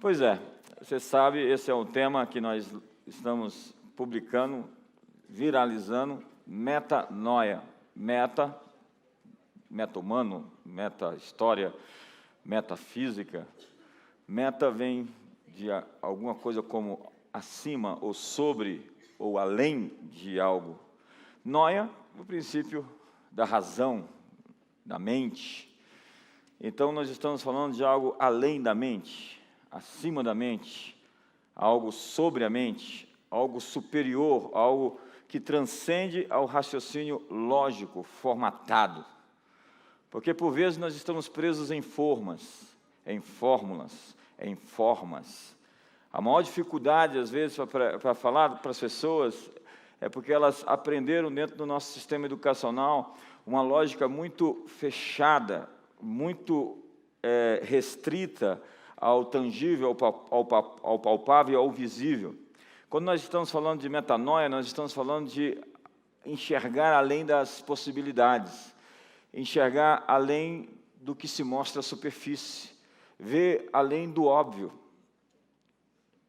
Pois é, você sabe, esse é um tema que nós estamos publicando, viralizando, metanoia. Meta-humano, meta-história, metafísica. Meta vem de alguma coisa como acima, ou sobre, ou além de algo. Noia, o princípio da razão, da mente. Então, nós estamos falando de algo além da mente, acima da mente, algo sobre a mente, algo superior, algo que transcende ao raciocínio lógico, formatado. Porque, por vezes, nós estamos presos em formas, em fórmulas, em formas. A maior dificuldade, às vezes, para falar para as pessoas, é porque elas aprenderam dentro do nosso sistema educacional uma lógica muito fechada, muito restrita ao tangível, ao palpável e ao visível. Quando nós estamos falando de metanoia, nós estamos falando de enxergar além das possibilidades, enxergar além do que se mostra à superfície, ver além do óbvio.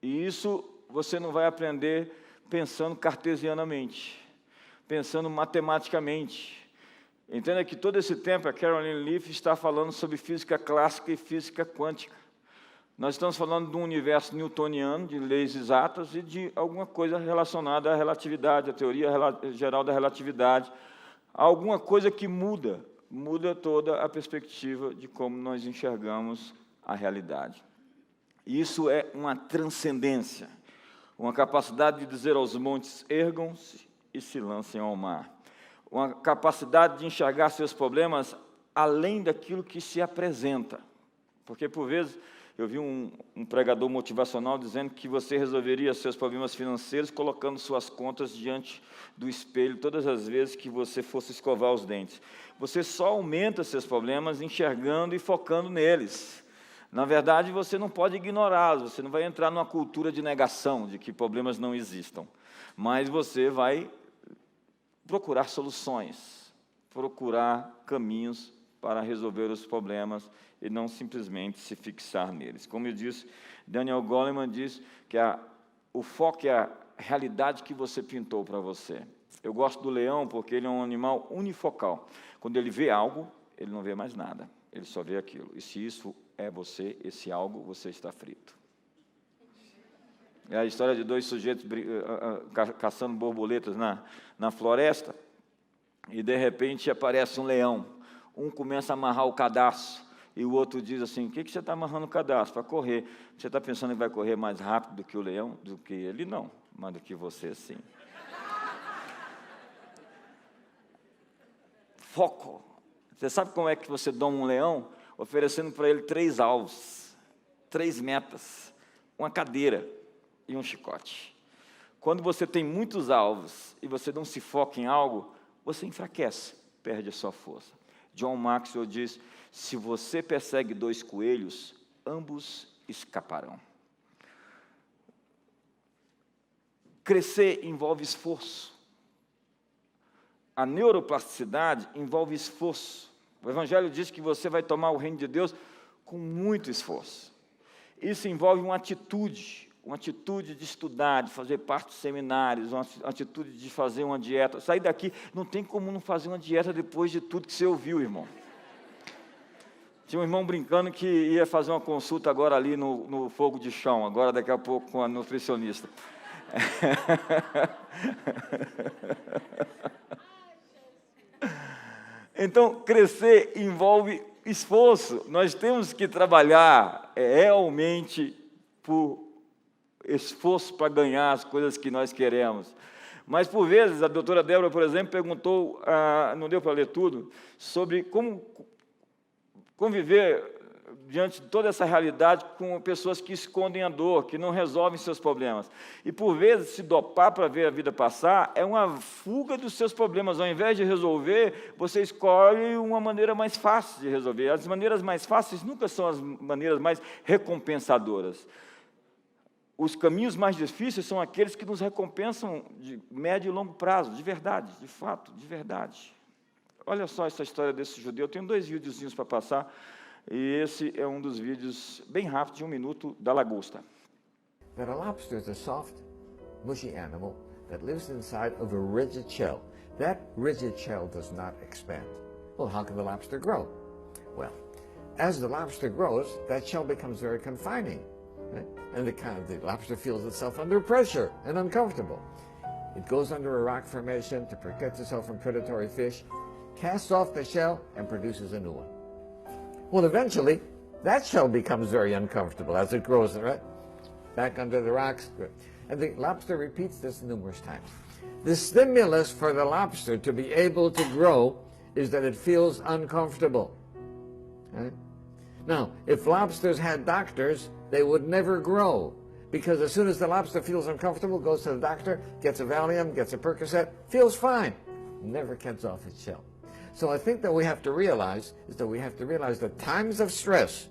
E isso você não vai aprender pensando cartesianamente, pensando matematicamente. Entenda que todo esse tempo a Caroline Leaf está falando sobre física clássica e física quântica. Nós estamos falando de um universo newtoniano, de leis exatas e de alguma coisa relacionada à relatividade, à teoria geral da relatividade, alguma coisa que muda toda a perspectiva de como nós enxergamos a realidade. Isso é uma transcendência, uma capacidade de dizer aos montes, ergam-se e se lancem ao mar. Uma capacidade de enxergar seus problemas além daquilo que se apresenta. Porque, por vezes, eu vi um pregador motivacional dizendo que você resolveria seus problemas financeiros colocando suas contas diante do espelho todas as vezes que você fosse escovar os dentes. Você só aumenta seus problemas enxergando e focando neles. Na verdade, você não pode ignorá-los, você não vai entrar numa cultura de negação, de que problemas não existam. Mas você vai procurar soluções, procurar caminhos para resolver os problemas e não simplesmente se fixar neles. Como eu disse, Daniel Goleman diz que o foco é a realidade que você pintou para você. Eu gosto do leão porque ele é um animal unifocal. Quando ele vê algo, ele não vê mais nada, ele só vê aquilo. E se isso é você, esse algo, você está frito. É a história de dois sujeitos caçando borboletas na floresta, e de repente aparece um leão. Um começa a amarrar o cadarço, e o outro diz assim, o que você está amarrando o cadarço? Para correr. Você está pensando que vai correr mais rápido do que o leão? Do que ele, não, mas do que você, sim. Foco. Você sabe como é que você doma um leão? Oferecendo para ele 3 alvos, 3 metas, uma cadeira e um chicote. Quando você tem muitos alvos e você não se foca em algo, você enfraquece, perde a sua força. John Maxwell diz, se você persegue 2 coelhos, ambos escaparão. Crescer envolve esforço. A neuroplasticidade envolve esforço. O Evangelho diz que você vai tomar o reino de Deus com muito esforço. Isso envolve uma atitude de estudar, de fazer parte de seminários, uma atitude de fazer uma dieta. Sair daqui, não tem como não fazer uma dieta depois de tudo que você ouviu, irmão. Tinha um irmão brincando que ia fazer uma consulta agora ali no fogo de chão, agora daqui a pouco com a nutricionista. Então, crescer envolve esforço. Nós temos que trabalhar realmente por esforço para ganhar as coisas que nós queremos. Mas, por vezes, a doutora Débora, por exemplo, perguntou, não deu para ler tudo, sobre como conviver diante de toda essa realidade com pessoas que escondem a dor, que não resolvem seus problemas. E, por vezes, se dopar para ver a vida passar é uma fuga dos seus problemas. Ao invés de resolver, você escolhe uma maneira mais fácil de resolver. As maneiras mais fáceis nunca são as maneiras mais recompensadoras. Os caminhos mais difíceis são aqueles que nos recompensam de médio e longo prazo, de verdade, de fato, de verdade. Olha só essa história desse judeu. Eu tenho 2 videozinhos para passar. E esse é um dos vídeos bem rápido, de 1 minuto, da lagosta. That a lobster is a soft, mushy animal that lives inside of a rigid shell. That rigid shell does not expand. Well, how can the lobster grow? Well, as the lobster grows, that shell becomes very confining. Right? And the lobster feels itself under pressure and uncomfortable. It goes under a rock formation to protect itself from predatory fish, casts off the shell, and produces a new one. Well, eventually, that shell becomes very uncomfortable as it grows, right? Back under the rocks. And the lobster repeats this numerous times. The stimulus for the lobster to be able to grow is that it feels uncomfortable. Right? Now, if lobsters had doctors, they would never grow, because as soon as the lobster feels uncomfortable, goes to the doctor, gets a Valium, gets a Percocet, feels fine, never gets off its shell. So I think that we have to realize that times of stress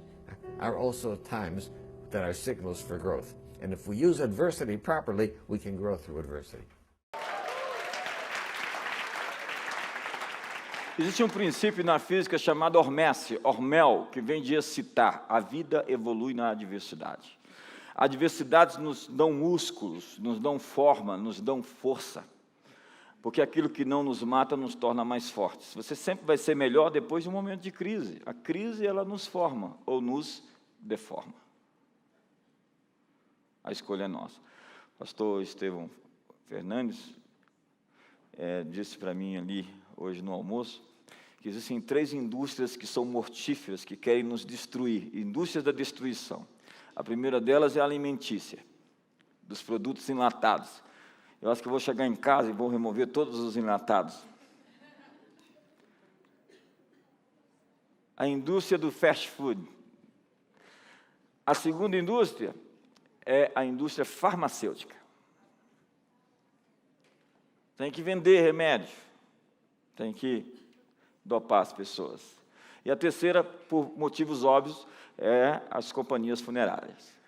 are also times that are signals for growth. And if we use adversity properly, we can grow through adversity. Existe um princípio na física chamado hormel, que vem de excitar. A vida evolui na adversidade. Adversidades nos dão músculos, nos dão forma, nos dão força. Porque aquilo que não nos mata nos torna mais fortes. Você sempre vai ser melhor depois de um momento de crise. A crise, ela nos forma ou nos deforma. A escolha é nossa. O pastor Estevão Fernandes disse para mim ali, hoje no almoço, que existem 3 indústrias que são mortíferas, que querem nos destruir, indústrias da destruição. A primeira delas é a alimentícia, dos produtos enlatados. Eu acho que eu vou chegar em casa e vou remover todos os enlatados. A indústria do fast food. A segunda indústria é a indústria farmacêutica. Tem que vender remédio, tem que dopar as pessoas. E a terceira, por motivos óbvios, é as companhias funerárias.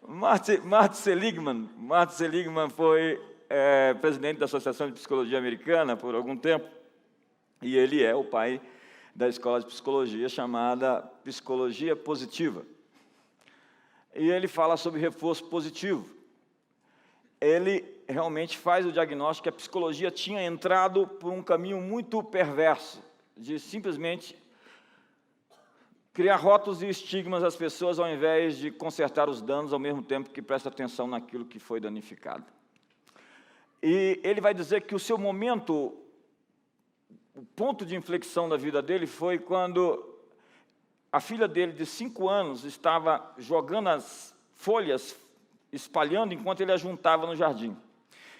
Martin Seligman foi presidente da Associação de Psicologia Americana por algum tempo, e ele é o pai da escola de psicologia chamada Psicologia Positiva. E ele fala sobre reforço positivo. Ele realmente faz o diagnóstico que a psicologia tinha entrado por um caminho muito perverso, de simplesmente criar rótulos e estigmas às pessoas, ao invés de consertar os danos, ao mesmo tempo que presta atenção naquilo que foi danificado. E ele vai dizer que o seu momento, o ponto de inflexão da vida dele foi quando a filha dele, de 5 anos, estava jogando as folhas, espalhando, enquanto ele as juntava no jardim.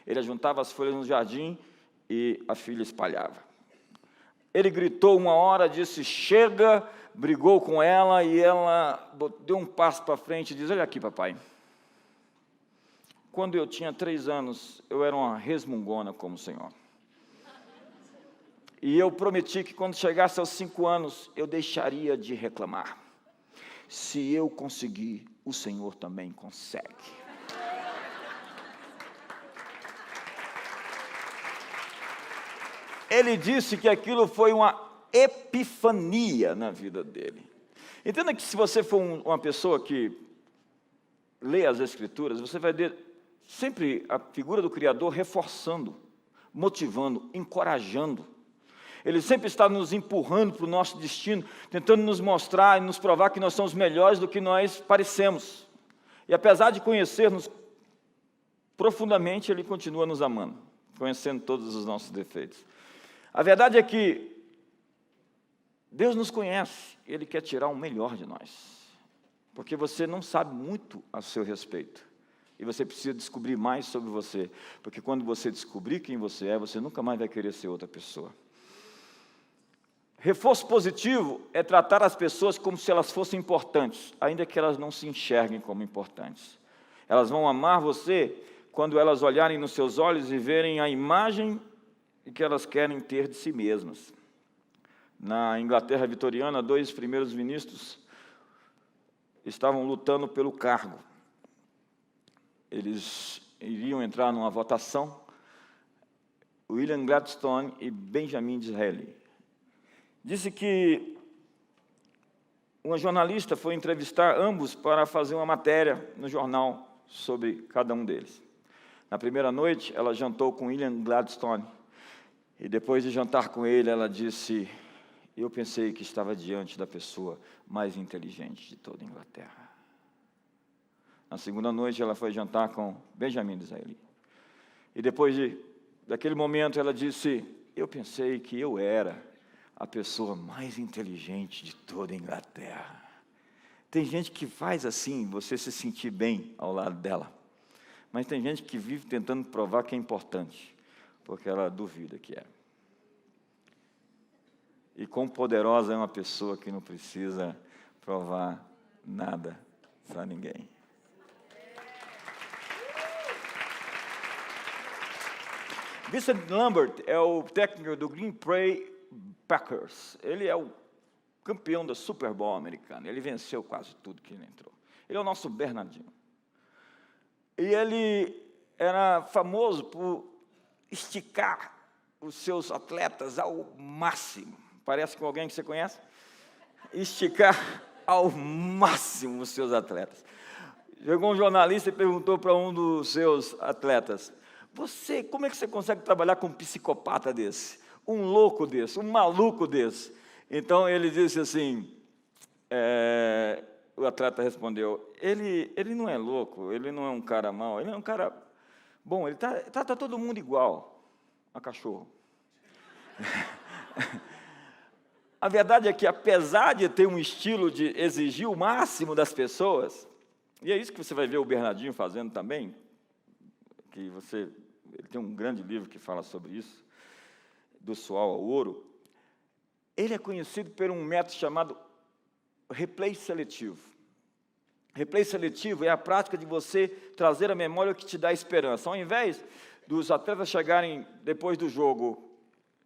Ele juntava as folhas no jardim e a filha espalhava. Ele gritou uma hora, disse, chega, brigou com ela, e ela deu um passo para frente e disse, olha aqui, papai. Quando eu tinha 3 anos, eu era uma resmungona como o senhor. E eu prometi que quando chegasse aos 5 anos, eu deixaria de reclamar. Se eu conseguir, o Senhor também consegue. Ele disse que aquilo foi uma epifania na vida dele. Entenda que se você for uma pessoa que lê as Escrituras, você vai ver sempre a figura do Criador reforçando, motivando, encorajando. Ele sempre está nos empurrando para o nosso destino, tentando nos mostrar e nos provar que nós somos melhores do que nós parecemos. E apesar de conhecer-nos profundamente, Ele continua nos amando, conhecendo todos os nossos defeitos. A verdade é que Deus nos conhece, Ele quer tirar o melhor de nós, porque você não sabe muito a seu respeito, e você precisa descobrir mais sobre você, porque quando você descobrir quem você é, você nunca mais vai querer ser outra pessoa. Reforço positivo é tratar as pessoas como se elas fossem importantes, ainda que elas não se enxerguem como importantes. Elas vão amar você quando elas olharem nos seus olhos e verem a imagem que elas querem ter de si mesmas. Na Inglaterra vitoriana, 2 primeiros ministros estavam lutando pelo cargo. Eles iriam entrar numa votação. William Gladstone e Benjamin Disraeli. Disse que uma jornalista foi entrevistar ambos para fazer uma matéria no jornal sobre cada um deles. Na primeira noite, ela jantou com William Gladstone, e depois de jantar com ele, ela disse: eu pensei que estava diante da pessoa mais inteligente de toda a Inglaterra. Na segunda noite, ela foi jantar com Benjamin Disraeli. E depois daquele momento, ela disse: eu pensei que eu era a pessoa mais inteligente de toda a Inglaterra. Tem gente que faz assim, você se sentir bem ao lado dela. Mas tem gente que vive tentando provar que é importante, porque ela duvida que é. E quão poderosa é uma pessoa que não precisa provar nada para ninguém. Vincent Lambert é o técnico do Green Bay Packers. Ele é o campeão da Super Bowl americana. Ele venceu quase tudo que ele entrou. Ele é o nosso Bernardinho. E ele era famoso por esticar os seus atletas ao máximo. Parece com alguém que você conhece? Esticar ao máximo os seus atletas. Chegou um jornalista e perguntou para um dos seus atletas: como é que você consegue trabalhar com um psicopata desse? Um louco desse, um maluco desse? Então ele disse assim, o atleta respondeu: ele não é louco, ele não é um cara mau, ele é um cara bom, ele trata todo mundo igual a cachorro. A verdade é que, apesar de ter um estilo de exigir o máximo das pessoas, e é isso que você vai ver o Bernardinho fazendo também, ele tem um grande livro que fala sobre isso, do sual ao ouro. Ele é conhecido por um método chamado replay seletivo. Replay seletivo é a prática de você trazer à memória o que te dá esperança. Ao invés dos atletas chegarem depois do jogo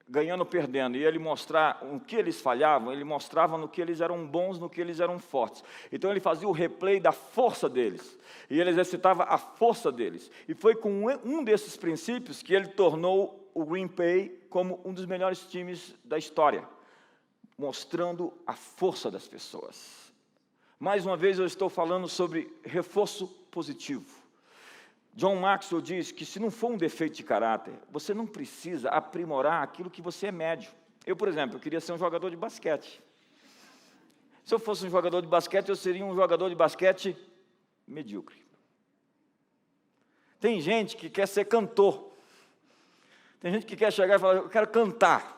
ganhando ou perdendo, e ele mostrar o que eles falhavam, ele mostrava no que eles eram bons, no que eles eram fortes. Então ele fazia o replay da força deles, e ele exercitava a força deles. E foi com um desses princípios que ele tornou o Green Bay como um dos melhores times da história, mostrando a força das pessoas. Mais uma vez eu estou falando sobre reforço positivo. John Maxwell diz que, se não for um defeito de caráter, você não precisa aprimorar aquilo que você é médio. Eu, por exemplo, queria ser um jogador de basquete. Se eu fosse um jogador de basquete, eu seria um jogador de basquete medíocre. Tem gente que quer ser cantor. Tem gente que quer chegar e falar: eu quero cantar.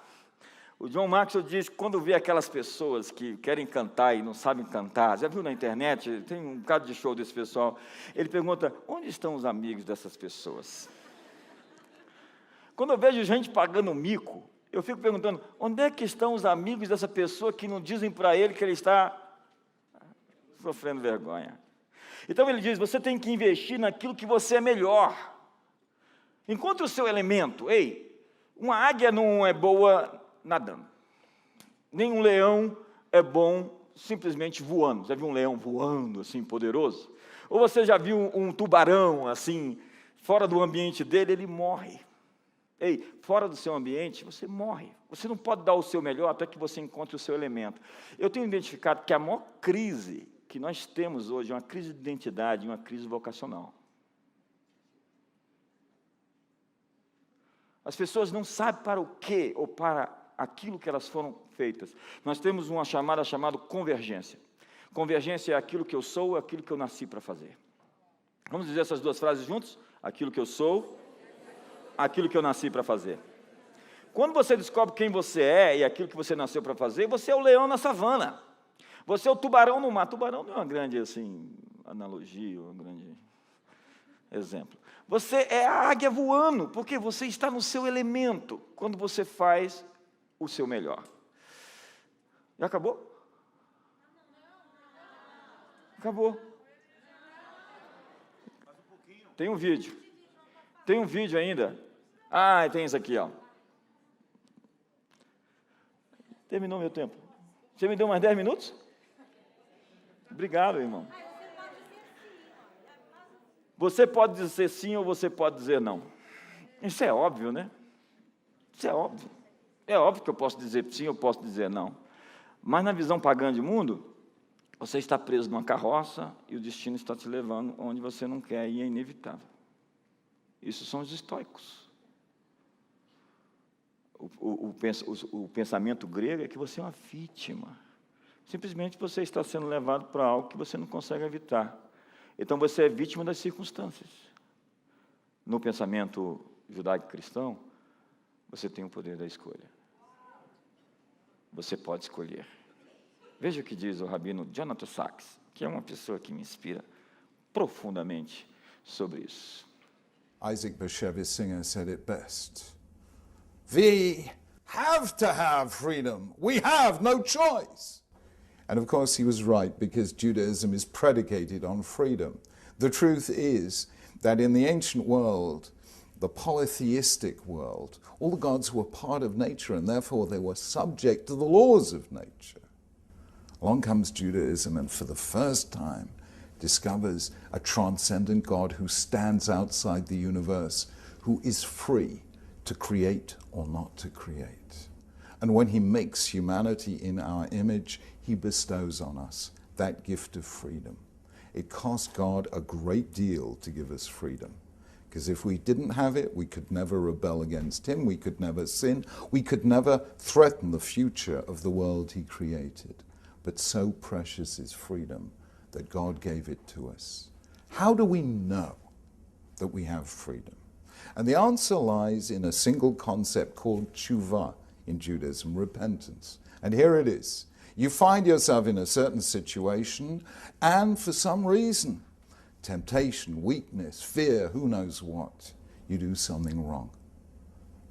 O John Maxwell diz que quando vê aquelas pessoas que querem cantar e não sabem cantar, já viu na internet, tem um bocado de show desse pessoal, ele pergunta: onde estão os amigos dessas pessoas? Quando eu vejo gente pagando mico, eu fico perguntando: onde é que estão os amigos dessa pessoa que não dizem para ele que ele está sofrendo vergonha? Então ele diz: você tem que investir naquilo que você é melhor. Encontre o seu elemento. Ei, uma águia não é boa nadando. Nem um leão é bom simplesmente voando. Já viu um leão voando assim, poderoso? Ou você já viu um tubarão assim, fora do ambiente dele, ele morre. Ei, fora do seu ambiente, você morre. Você não pode dar o seu melhor até que você encontre o seu elemento. Eu tenho identificado que a maior crise que nós temos hoje é uma crise de identidade, uma crise vocacional. As pessoas não sabem para o quê ou para aquilo que elas foram feitas. Nós temos uma chamada convergência. Convergência é aquilo que eu sou, aquilo que eu nasci para fazer. Vamos dizer essas duas frases juntos? Aquilo que eu sou, aquilo que eu nasci para fazer. Quando você descobre quem você é e aquilo que você nasceu para fazer, você é o leão na savana. Você é o tubarão no mar. Tubarão não é uma grande assim, analogia, um grande exemplo. Você é a águia voando, porque você está no seu elemento, quando você faz o seu melhor. Já acabou? Acabou. Tem um vídeo. Tem um vídeo ainda. Ah, tem isso aqui, ó. Terminou meu tempo. Você me deu mais 10 minutos? Obrigado, irmão. Você pode dizer sim ou você pode dizer não. Isso é óbvio, né? Isso é óbvio. É óbvio que eu posso dizer sim, eu posso dizer não. Mas na visão pagã de mundo, você está preso numa carroça e o destino está te levando onde você não quer e é inevitável. Isso são os estoicos. O pensamento grego é que você é uma vítima. Simplesmente você está sendo levado para algo que você não consegue evitar. Então você é vítima das circunstâncias. No pensamento judaico-cristão, você tem o poder da escolha. Você pode escolher. Veja o que diz o rabino Jonathan Sacks, que é uma pessoa que me inspira profundamente sobre isso. Isaac Bashevis Singer said it best. We have to have freedom. We have no choice. And of course he was right, because Judaism is predicated on freedom. The truth is that in the ancient world, the polytheistic world, all the gods were part of nature and therefore they were subject to the laws of nature. Along comes Judaism and for the first time discovers a transcendent God who stands outside the universe, who is free to create or not to create. And when he makes humanity in our image, he bestows on us that gift of freedom. It cost God a great deal to give us freedom. Because if we didn't have it, we could never rebel against him, we could never sin, we could never threaten the future of the world he created. But so precious is freedom that God gave it to us. How do we know that we have freedom? And the answer lies in a single concept called tshuva in Judaism, repentance. And here it is. You find yourself in a certain situation, and for some reason, temptation, weakness, fear, who knows what, you do something wrong.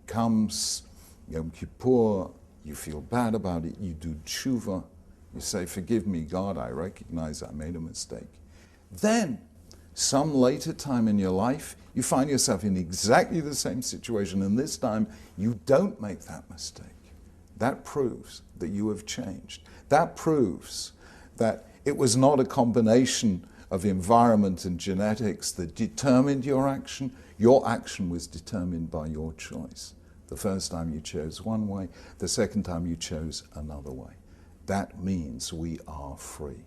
Comes Yom Kippur, you feel bad about it, you do tshuva, you say, forgive me, God, I recognize I made a mistake. Then, some later time in your life, you find yourself in exactly the same situation, and this time you don't make that mistake. That proves that you have changed. That proves that it was not a combination of environment and genetics that determined your action. Your action was determined by your choice. The first time you chose one way, the second time you chose another way. That means we are free.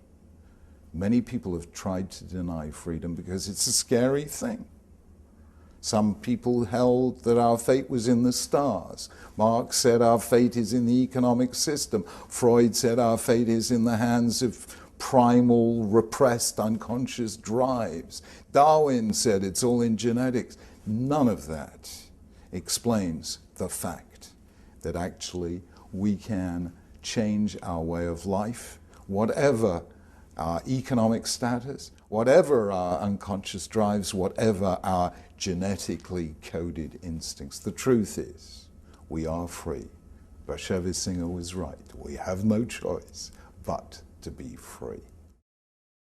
Many people have tried to deny freedom because it's a scary thing. Some people held that our fate was in the stars. Marx said our fate is in the economic system. Freud said our fate is in the hands of primal, repressed, unconscious drives. Darwin said it's all in genetics. None of that explains the fact that actually we can change our way of life, whatever our economic status, whatever our unconscious drives, whatever our genetically coded instincts. The truth is, we are free. Bashevis Singer was right. We have no choice but to be free.